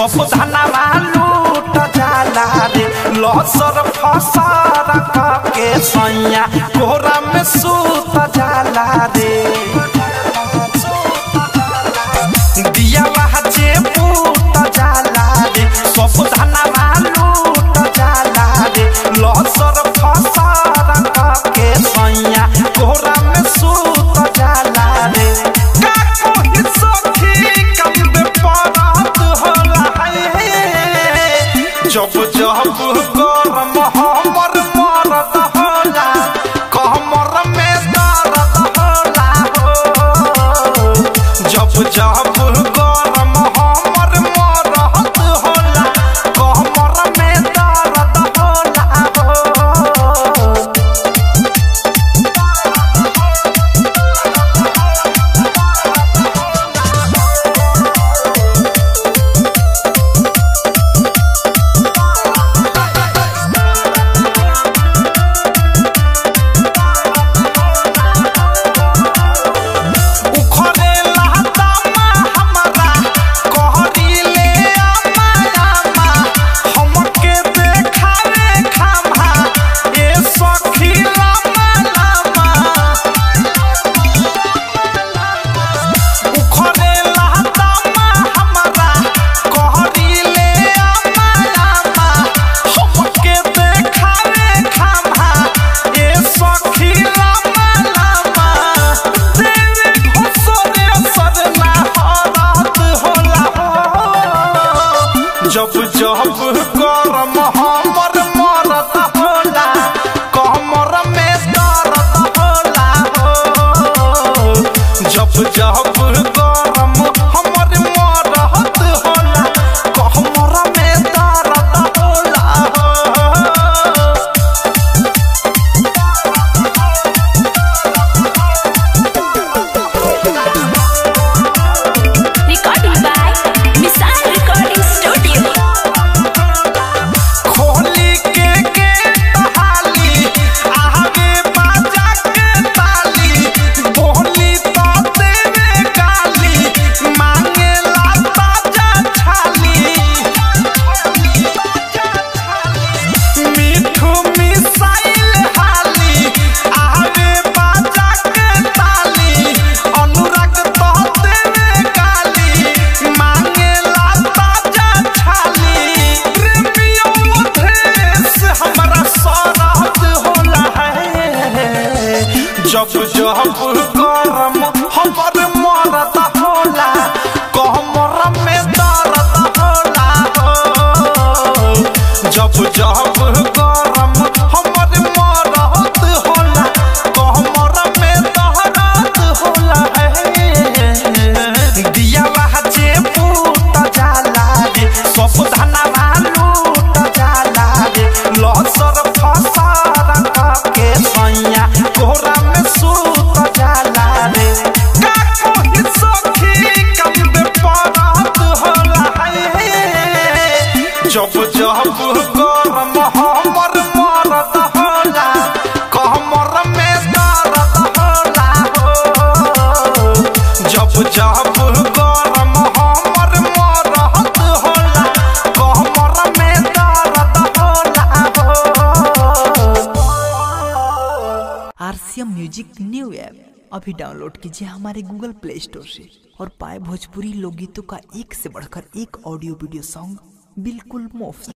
सब धनवा लूट जाला रे लसर फसर के सैया कोहरा में सूत जाला रे दिया जे पूत जाला रे सब धनवा लूट जाला रे लसर फसर के सैया कोहरा में सूत जाला रे का कोई सखी कब परत होला है जब जब गरम हमर मरद होला कमर में दर्द होला हो जब जब गरम हमर मरद होला कमर में दर्द होला हो जब जब गरम हमर मरद होला कमर में दर्द होला हो जब जब गरम हमर मरद होला कमर में दर्द होला हो Recording by Misal Recording Studio. खोली के तहाली आगे बाजा के ताली बोली तो देवे गाली मांगे ला ताजा छाली मीठू मिसाइल हाली आगे बाजा के ताली अनुराग तो देवे गाली मांगे ला ताजा छाली प्रेमियों देश हमारा सरहद होला है जब जब गरम हमर मरद होला कमर में दर्द होला हो जब जब गरम हमर मरद होला कमर में दर्द होला है दिया जे पूत जाला रे सब धनवा लूट जाला रे लसर फसर के सैया कोहरा में सूत जाला रे का कोई सखी कब परत होला है जब जब गरम हमर मरद होला कमर में दर्द होला हो जब जब गरम हमर मरद होला कमर में दर्द होला हो आरसीएम म्यूजिक न्यू ऐप अभी डाउनलोड कीजिए हमारे गूगल प्ले स्टोर से और पाए भोजपुरी लोकगीतों का एक से बढ़कर एक ऑडियो वीडियो सॉन्ग बिल्कुल मुफ्त।